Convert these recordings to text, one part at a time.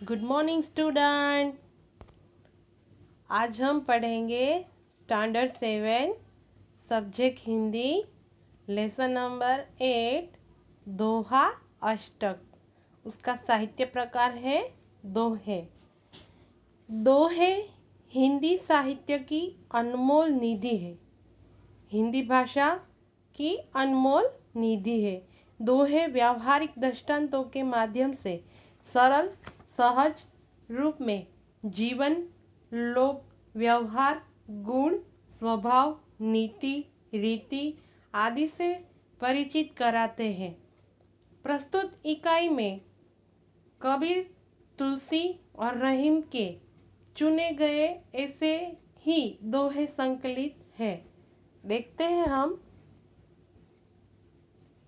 Good morning student. आज हम पढ़ेंगे standard 7 subject Hindi lesson number 8 दोहा अष्टक। उसका साहित्य प्रकार है दोहे। दोहे हिंदी साहित्य की अनमोल निधि है। हिंदी भाषा की अनमोल निधि है। दोहे व्यावहारिक दृष्टांतों के माध्यम से सरल सहज रूप में जीवन, लोक व्यवहार, गुण, स्वभाव, नीति, रीति आदि से परिचित कराते हैं। प्रस्तुत इकाई में कबीर, तुलसी और रहीम के चुने गए ऐसे ही दोहे संकलित हैं। देखते हैं हम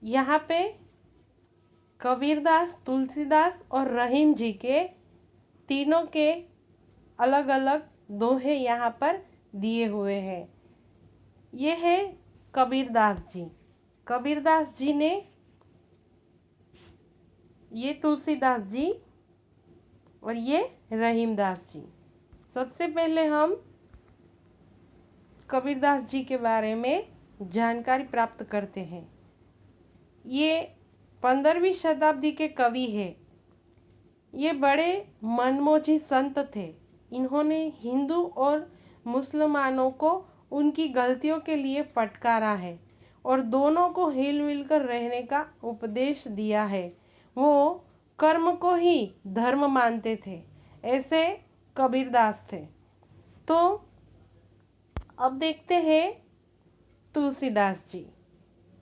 यहाँ पे कबीरदास, तुलसीदास और रहीम जी के तीनों के अलग अलग दोहे यहाँ पर दिए हुए हैं। ये है कबीरदास जी। कबीरदास जी ने, ये तुलसीदास जी और ये रहीमदास जी। सबसे पहले हम कबीरदास जी के बारे में जानकारी प्राप्त करते हैं। ये 15वीं शताब्दी के कवि हैं। ये बड़े मनमोजी संत थे। इन्होंने हिंदू और मुसलमानों को उनकी गलतियों के लिए फटकारा है और दोनों को हिल मिलकर रहने का उपदेश दिया है। वो कर्म को ही धर्म मानते थे। ऐसे कबीरदास थे। तो अब देखते हैं तुलसीदास जी।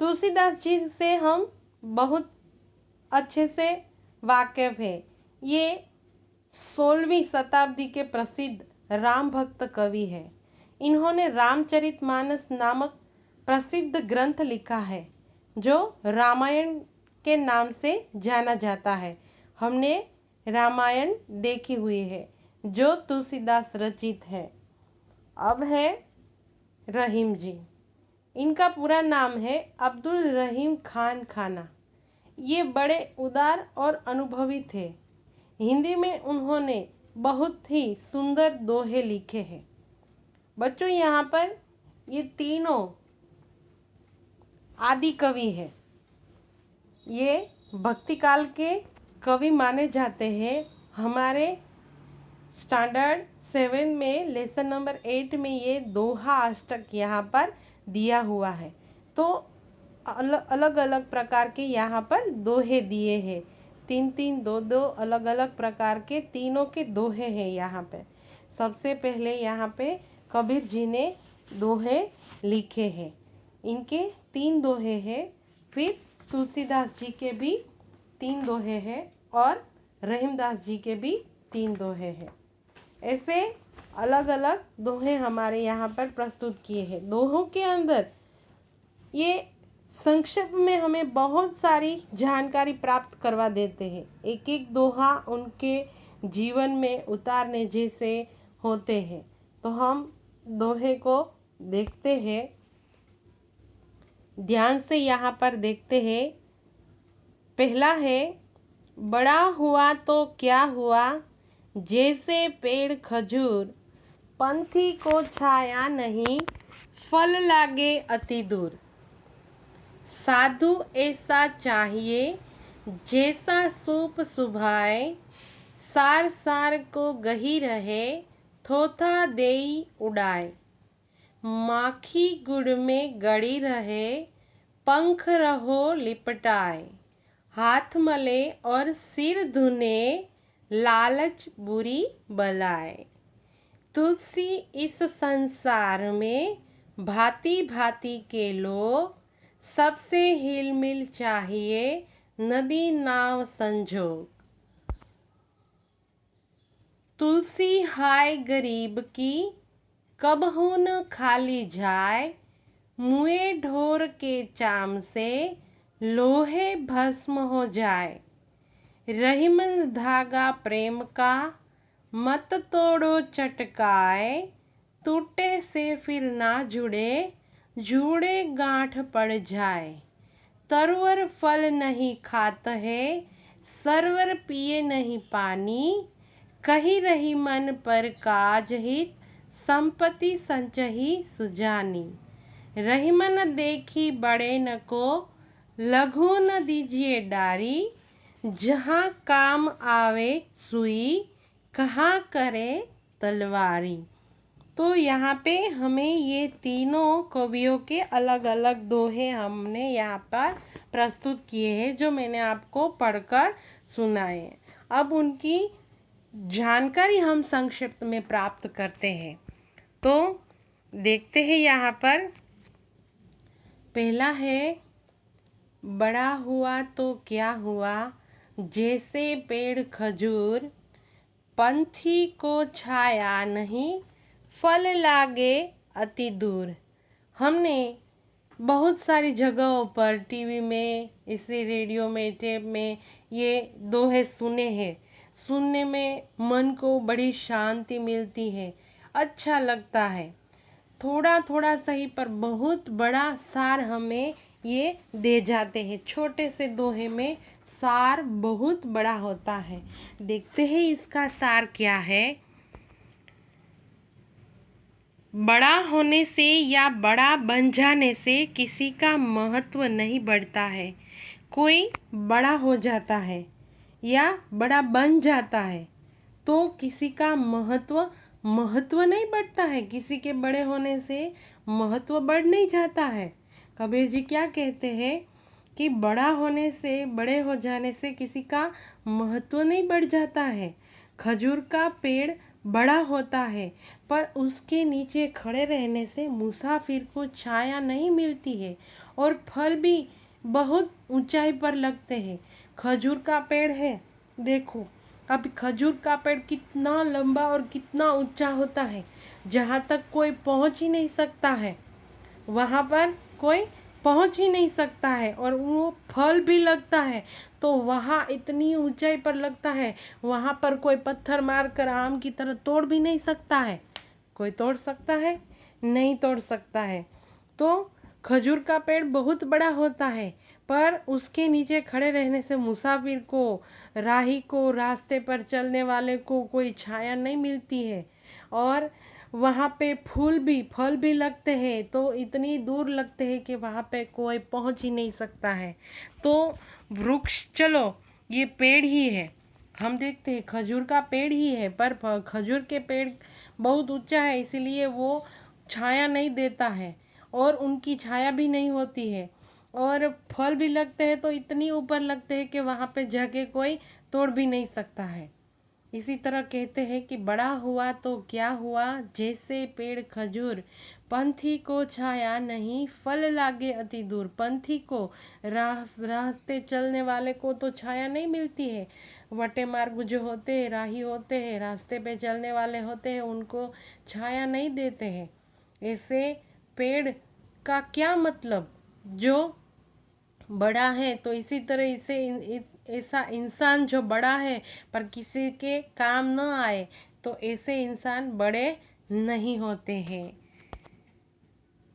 तुलसीदास जी से हम बहुत अच्छे से वाकिफ है। ये 16वीं शताब्दी के प्रसिद्ध राम भक्त कवि हैं। इन्होंने रामचरितमानस नामक प्रसिद्ध ग्रंथ लिखा है जो रामायण के नाम से जाना जाता है। हमने रामायण देखी हुई है जो तुलसीदास रचित है। अब है रहीम जी। इनका पूरा नाम है अब्दुल रहीम खान खाना। ये बड़े उदार और अनुभवी थे। हिंदी में उन्होंने बहुत ही सुंदर दोहे लिखे हैं। बच्चों, यहाँ पर ये तीनों आदि कवि हैं। ये भक्ति काल के कवि माने जाते हैं। हमारे स्टैंडर्ड 7 में लेसन नंबर 8 में ये दोहा अष्टक यहाँ पर दिया हुआ है। तो अलग अलग प्रकार के यहाँ पर दोहे दिए हैं। 3-3, 2-2 अलग अलग प्रकार के तीनों के दोहे हैं यहाँ पे। सबसे पहले यहाँ पे कबीर जी ने दोहे लिखे हैं। इनके 3 दोहे हैं। फिर तुलसीदास जी के भी 3 दोहे हैं और रहीमदास जी के भी 3 दोहे हैं। ऐसे अलग अलग दोहे हमारे यहाँ पर प्रस्तुत किए हैं। दोहों के अंदर ये संक्षेप में हमें बहुत सारी जानकारी प्राप्त करवा देते हैं। एक एक दोहा उनके जीवन में उतारने जैसे होते हैं। तो हम दोहे को देखते हैं, ध्यान से यहाँ पर देखते हैं। पहला है, बड़ा हुआ तो क्या हुआ, जैसे पेड़ खजूर, पंथी को छाया नहीं, फल लागे अति दूर। साधु ऐसा चाहिए, जैसा सूप सुभाए, सार सार को गही रहे, थोथा देई उड़ाए। माखी गुड़ में गड़ी रहे, पंख रहो लिपटाए। हाथ मले और सिर धुने, लालच बुरी बलाए। तुलसी इस संसार में भांति भांति के लोग, सबसे हिल मिल चाहिए, नदी नाव संजोग। तुलसी हाय गरीब की, कबहू न खाली जाए, मुए ढोर के चाम से, लोहे भस्म हो जाए। रहीमन धागा प्रेम का, मत तोड़ो चटकाए, टूटे से फिर ना जुड़े, जुड़े गांठ पड़ जाए। तरवर फल नहीं खात है, सरवर पिए नहीं पानी, कही रही मन पर काज हित, संपत्ति संचही सुजानी। रही मन देखी बड़े न को, लघु न दीजिए डारी। जहाँ काम आवे सुई, कहाँ करे तलवारी। तो यहाँ पे हमें ये तीनों कवियों के अलग अलग दोहे हमने यहाँ पर प्रस्तुत किए हैं, जो मैंने आपको पढ़कर सुनाए। अब उनकी जानकारी हम संक्षिप्त में प्राप्त करते हैं। तो देखते हैं यहाँ पर। पहला है, बड़ा हुआ तो क्या हुआ, जैसे पेड़ खजूर। पंथी को छाया नहीं, फल लागे अति दूर। हमने बहुत सारी जगहों पर, टीवी में, इसी रेडियो में, टेप में ये दोहे सुने हैं। सुनने में मन को बड़ी शांति मिलती है, अच्छा लगता है। थोड़ा थोड़ा सही पर बहुत बड़ा सार हमें ये दे जाते हैं। छोटे से दोहे में सार बहुत बड़ा होता है। देखते हैं इसका सार क्या है। बड़ा होने से या बड़ा बन जाने से किसी का महत्व नहीं बढ़ता है। कोई बड़ा हो जाता है या बड़ा बन जाता है तो किसी का महत्व नहीं बढ़ता है। किसी के बड़े होने से महत्व बढ़ नहीं जाता है। कबीर जी क्या कहते हैं कि बड़ा होने से, बड़े हो जाने से किसी का महत्व नहीं बढ़ जाता है। खजूर का पेड़ बड़ा होता है पर उसके नीचे खड़े रहने से मुसाफिर को छाया नहीं मिलती है और फल भी बहुत ऊंचाई पर लगते हैं। खजूर का पेड़ है, देखो अब खजूर का पेड़ कितना लंबा और कितना ऊंचा होता है, जहाँ तक कोई पहुँच ही नहीं सकता है, वहाँ पर कोई पहुँच ही नहीं सकता है। और वो फल भी लगता है तो वहाँ इतनी ऊंचाई पर लगता है, वहाँ पर कोई पत्थर मारकर आम की तरह तोड़ भी नहीं सकता है। कोई तोड़ सकता है? नहीं तोड़ सकता है। तो खजूर का पेड़ बहुत बड़ा होता है पर उसके नीचे खड़े रहने से मुसाफिर को, राही को, रास्ते पर चलने वाले को कोई छाया नहीं मिलती है। और वहाँ पे फल भी लगते हैं तो इतनी दूर लगते हैं कि वहाँ पे कोई पहुँच ही नहीं सकता है। तो वृक्ष, चलो ये पेड़ ही है, हम देखते हैं खजूर का पेड़ ही है पर खजूर के पेड़ बहुत ऊंचा है, इसलिए वो छाया नहीं देता है और उनकी छाया भी नहीं होती है। और फल भी लगते हैं तो इतनी ऊपर लगते हैं कि वहाँ पे जाके कोई तोड़ भी नहीं सकता है। इसी तरह कहते हैं कि बड़ा हुआ तो क्या हुआ, जैसे पेड़ खजूर। पंथी को छाया नहीं, फल लागे अति दूर। पंथी को, रास्ते चलने वाले को तो छाया नहीं मिलती है। वटे मार्ग जो होते हैं, राही होते हैं, रास्ते पे चलने वाले होते हैं, उनको छाया नहीं देते हैं। ऐसे पेड़ का क्या मतलब, जो बड़ा है, तो इसी तरह इसे ऐसा इंसान जो बड़ा है पर किसी के काम न आए तो ऐसे इंसान बड़े नहीं होते हैं।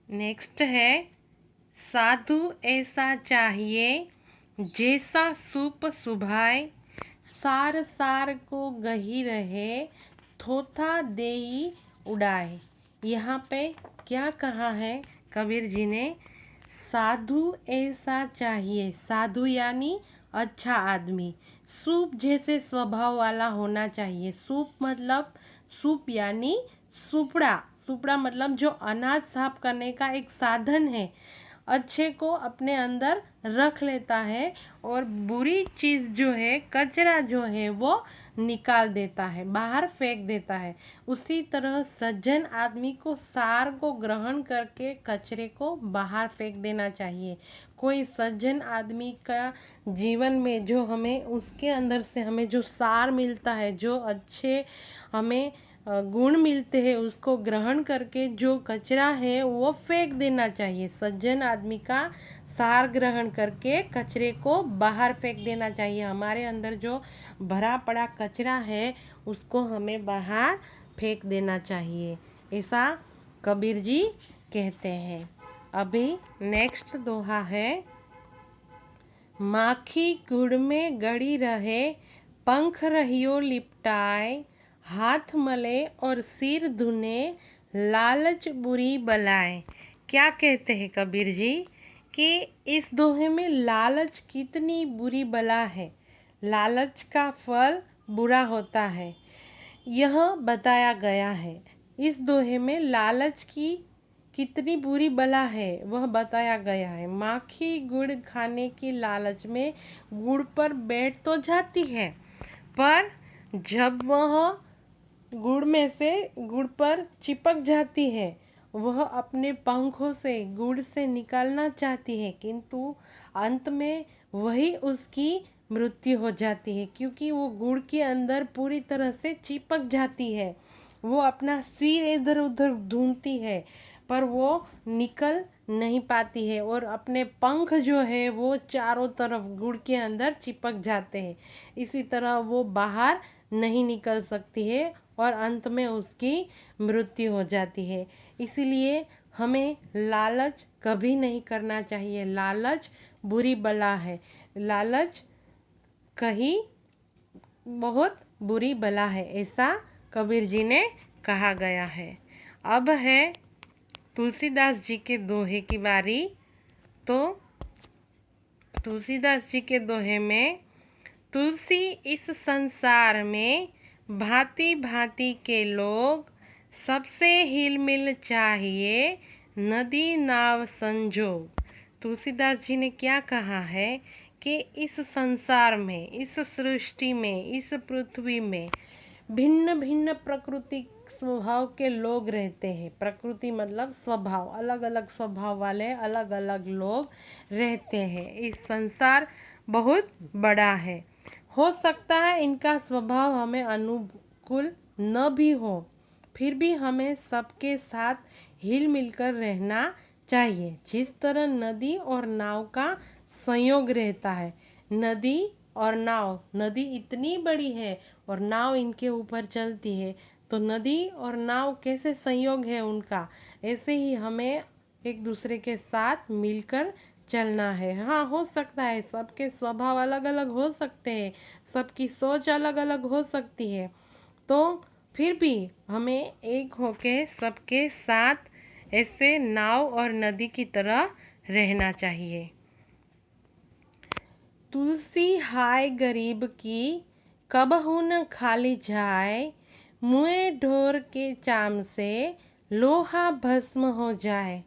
नेक्स्ट है, साधु ऐसा चाहिए जैसा सूप सुभाए। सार सार को गही रहे, थोथा देई उड़ाए। यहाँ पे क्या कहा है कबीर जी ने? साधु ऐसा चाहिए, साधु यानी अच्छा आदमी। सूप जैसे स्वभाव वाला होना चाहिए। सूप यानी सुपड़ा। सुपड़ा मतलब जो अनाज साफ करने का एक साधन है, अच्छे को अपने अंदर रख लेता है और बुरी चीज़ जो है, कचरा जो है, वो निकाल देता है, बाहर फेंक देता है। उसी तरह सज्जन आदमी को सार को ग्रहण करके कचरे को बाहर फेंक देना चाहिए। कोई सज्जन आदमी का जीवन में जो हमें, उसके अंदर से हमें जो सार मिलता है, जो अच्छे हमें गुण मिलते हैं, उसको ग्रहण करके जो कचरा है वो फेंक देना चाहिए। सज्जन आदमी का सार ग्रहण करके कचरे को बाहर फेंक देना चाहिए। हमारे अंदर जो भरा पड़ा कचरा है उसको हमें बाहर फेंक देना चाहिए, ऐसा कबीर जी कहते हैं। अभी नेक्स्ट दोहा है, माखी गुड़ में गड़ी रहे, पंख रहियो लिपटाए। हाथ मले और सिर धुने, लालच बुरी बलाएं। क्या कहते हैं कबीर जी कि इस दोहे में लालच कितनी बुरी बला है, लालच का फल बुरा होता है, यह बताया गया है। इस दोहे में लालच की कितनी बुरी बला है वह बताया गया है। माखी गुड़ खाने की लालच में गुड़ पर बैठ तो जाती है, पर जब वह गुड़ में से गुड़ पर चिपक जाती है, वह अपने पंखों से गुड़ से निकालना चाहती है, किंतु अंत में वही उसकी मृत्यु हो जाती है, क्योंकि वो गुड़ के अंदर पूरी तरह से चिपक जाती है। वो अपना सिर इधर उधर ढूंढती है, पर वो निकल नहीं पाती है, और अपने पंख जो है वो चारों तरफ गुड़ के अंदर चिपक जाते हैं। इसी तरह वो बाहर नहीं निकल सकती है और अंत में उसकी मृत्यु हो जाती है। इसीलिए हमें लालच कभी नहीं करना चाहिए। लालच बुरी बला है, लालच कहीं बहुत बुरी बला है, ऐसा कबीर जी ने कहा गया है। अब है तुलसीदास जी के दोहे की बारी। तो तुलसीदास जी के दोहे में, तुलसी इस संसार में भांति भांति के लोग, सबसे हिल मिल चाहिए नदी नाव संजोग। तुलसीदास जी ने क्या कहा है कि इस संसार में, इस सृष्टि में, इस पृथ्वी में भिन्न भिन्न प्रकृति स्वभाव के लोग रहते हैं। प्रकृति मतलब स्वभाव, अलग अलग स्वभाव वाले अलग अलग लोग रहते हैं। इस संसार बहुत बड़ा है, हो सकता है इनका स्वभाव हमें अनुकूल न भी हो, फिर भी हमें सबके साथ हिल मिलकर रहना चाहिए। जिस तरह नदी और नाव का संयोग रहता है, नदी और नाव, नदी इतनी बड़ी है और नाव इनके ऊपर चलती है, तो नदी और नाव कैसे संयोग है उनका, ऐसे ही हमें एक दूसरे के साथ मिलकर चलना है। हाँ, हो सकता है सबके स्वभाव अलग अलग हो सकते हैं, सबकी सोच अलग अलग हो सकती है, तो फिर भी हमें एक होके सबके साथ ऐसे नाव और नदी की तरह रहना चाहिए। तुलसी हाय गरीब की, कबहू न खाली जाए, मुँह ढोर के चाम से लोहा भस्म हो जाए।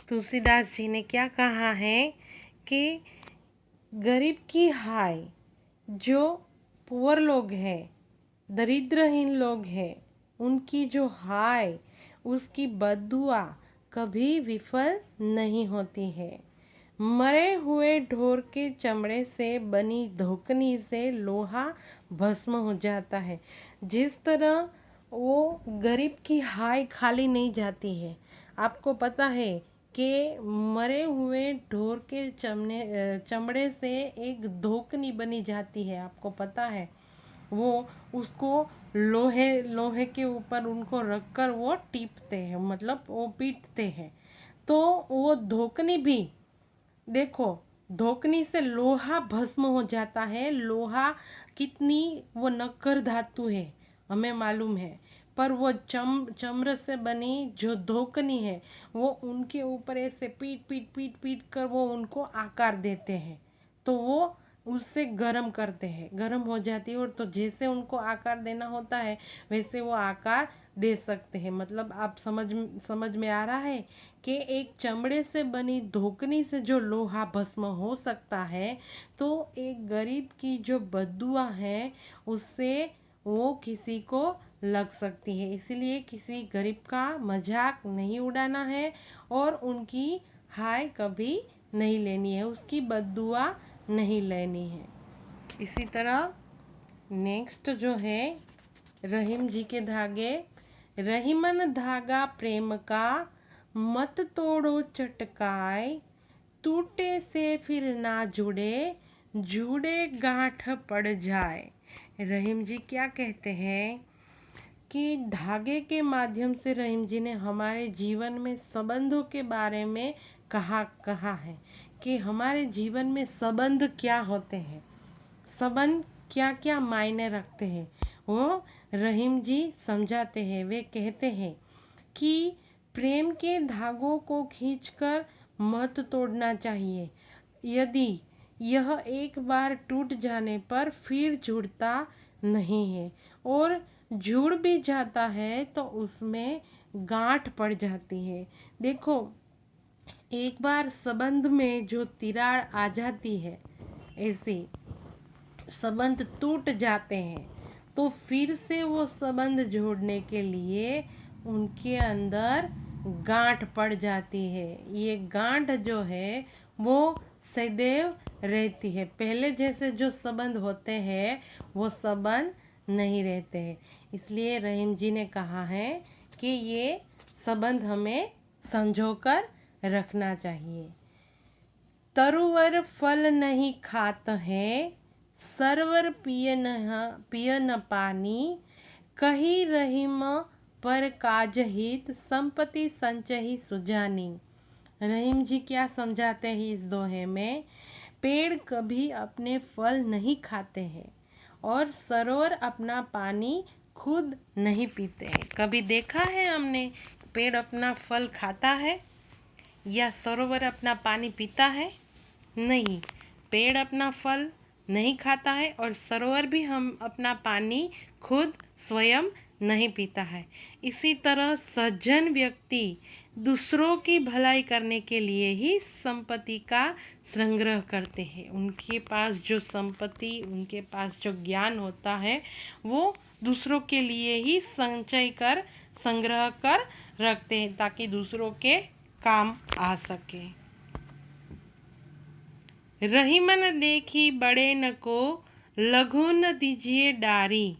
तुलसीदास जी ने क्या कहा है कि गरीब की हाय, जो पुअर लोग हैं, दरिद्रहीन लोग हैं, उनकी जो हाय, उसकी बद्दुआ कभी विफल नहीं होती है। मरे हुए ढोर के चमड़े से बनी धोकनी से लोहा भस्म हो जाता है। जिस तरह वो गरीब की हाय खाली नहीं जाती है। आपको पता है कि मरे हुए ढोर के चमड़े से एक धोकनी बनी जाती है, आपको पता है। वो उसको लोहे लोहे के ऊपर उनको रखकर वो टीपते हैं, मतलब वो पीटते हैं, तो वो धोकनी भी, देखो, धोकनी से लोहा भस्म हो जाता है। लोहा कितनी वो नक्कर धातु है हमें मालूम है, पर वो चम्र से बनी जो धोकनी है, वो उनके ऊपर ऐसे पीट पीट पीट पीट कर वो उनको आकार देते हैं, तो वो उससे गर्म करते हैं, गर्म हो जाती है, और तो जैसे उनको आकार देना होता है वैसे वो आकार दे सकते हैं। मतलब आप समझ में आ रहा है कि एक चमड़े से बनी धोकनी से जो लोहा भस्म हो सकता है, तो एक गरीब की जो बद्दुआ है उससे वो किसी को लग सकती है। इसलिए किसी गरीब का मजाक नहीं उड़ाना है और उनकी हाय कभी नहीं लेनी है, उसकी बद्दुआ नहीं लेनी है। इसी तरह नेक्स्ट जो है रहीम जी के धागे। रहीमन धागा प्रेम का, मत तोड़ो चटकाए, टूटे से फिर ना जुड़े, जुड़े गांठ पड़ जाए। रहीम जी क्या कहते हैं कि धागे के माध्यम से रहीम जी ने हमारे जीवन में संबंधों के बारे में कहा है कि हमारे जीवन में संबंध क्या होते हैं, संबंध क्या क्या मायने रखते हैं, वो रहीम जी समझाते हैं। वे कहते हैं कि प्रेम के धागों को खींचकर मत तोड़ना चाहिए। यदि यह एक बार टूट जाने पर फिर जुड़ता नहीं है, और जुड़ भी जाता है तो उसमें गांठ पड़ जाती है। देखो, एक बार संबंध में जो तिराड़ आ जाती है, ऐसे संबंध टूट जाते हैं, तो फिर से वो संबंध जोड़ने के लिए उनके अंदर गांठ पड़ जाती है। ये गांठ जो है वो सदैव रहती है। पहले जैसे जो संबंध होते हैं वो संबंध नहीं रहते हैं। इसलिए रहीम जी ने कहा है कि ये संबंध हमें संजोकर रखना चाहिए। तरुवर फल नहीं खात है, सरवर पिय न पानी, कही रहीम पर काज हित, संपत्ति संचही सुजानी। रहीम जी क्या समझाते हैं इस दोहे में? पेड़ कभी अपने फल नहीं खाते हैं और सरोवर अपना पानी खुद नहीं पीते हैं। कभी देखा है हमने पेड़ अपना फल खाता है या सरोवर अपना पानी पीता है? नहीं, पेड़ अपना फल नहीं खाता है और सरोवर भी हम अपना पानी खुद स्वयं नहीं पीता है। इसी तरह सज्जन व्यक्ति दूसरों की भलाई करने के लिए ही संपत्ति का संग्रह करते हैं। उनके पास जो संपत्ति, उनके पास जो ज्ञान होता है वो दूसरों के लिए ही संचय कर, संग्रह कर रखते हैं ताकि दूसरों के काम आ सके। रहीमन देखी बड़े न को, लघु न दीजिए डारी,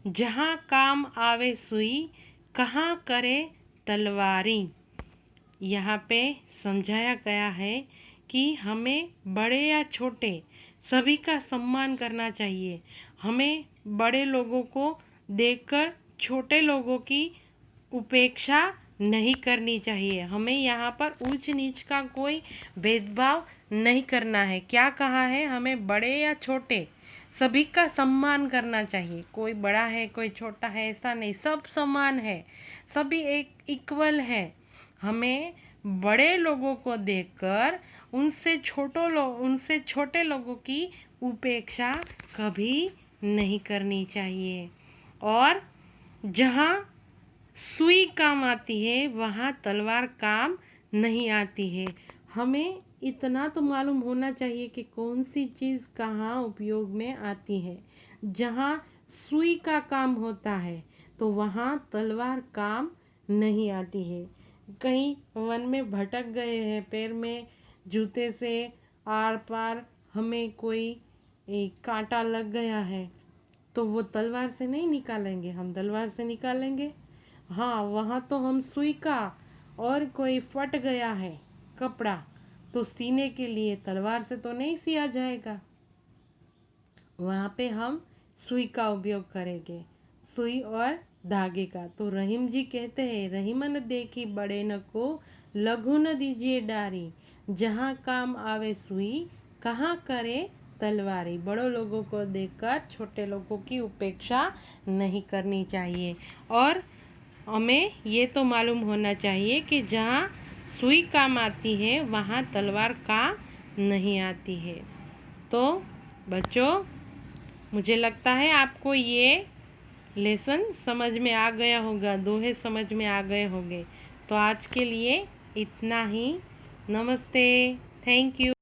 जहाँ काम आवे सुई, कहाँ करे तलवारी। यहाँ पे समझाया गया है कि हमें बड़े या छोटे सभी का सम्मान करना चाहिए। हमें बड़े लोगों को देखकर छोटे लोगों की उपेक्षा नहीं करनी चाहिए। हमें यहाँ पर ऊंच नीच का कोई भेदभाव नहीं करना है। क्या कहा है? हमें बड़े या छोटे सभी का सम्मान करना चाहिए। कोई बड़ा है, कोई छोटा है, ऐसा नहीं, सब समान है, सभी एक इक्वल है। हमें बड़े लोगों को देखकर उनसे छोटे लोगों की उपेक्षा कभी नहीं करनी चाहिए। और जहाँ सुई काम आती है वहाँ तलवार काम नहीं आती है। हमें इतना तो मालूम होना चाहिए कि कौन सी चीज़ कहाँ उपयोग में आती है। जहाँ सुई का काम होता है तो वहाँ तलवार काम नहीं आती है। कहीं वन में भटक गए हैं, पैर में जूते से आर पार हमें कोई कांटा लग गया है, तो वो तलवार से नहीं निकालेंगे, हम तलवार से निकालेंगे? हाँ, वहाँ तो हम सुई का, और कोई फट गया है कपड़ा तो सीने के लिए तलवार से तो नहीं सिया जाएगा, वहाँ पे हम सुई का उपयोग करेंगे, सुई और धागे का। तो रहीम जी कहते हैं, रहीमन देखी बड़े न को, लघु न दीजिए डारी, जहाँ काम आवे सुई, कहाँ करे तलवारी। बड़ों लोगों को देखकर छोटे लोगों की उपेक्षा नहीं करनी चाहिए। और हमें ये तो मालूम होना चाहिए कि जहाँ सुई काम आती है वहाँ तलवार काम नहीं आती है। तो बच्चों, मुझे लगता है आपको ये लेसन समझ में आ गया होगा, दोहे समझ में आ गए होंगे। तो आज के लिए इतना ही। नमस्ते, थैंक यू।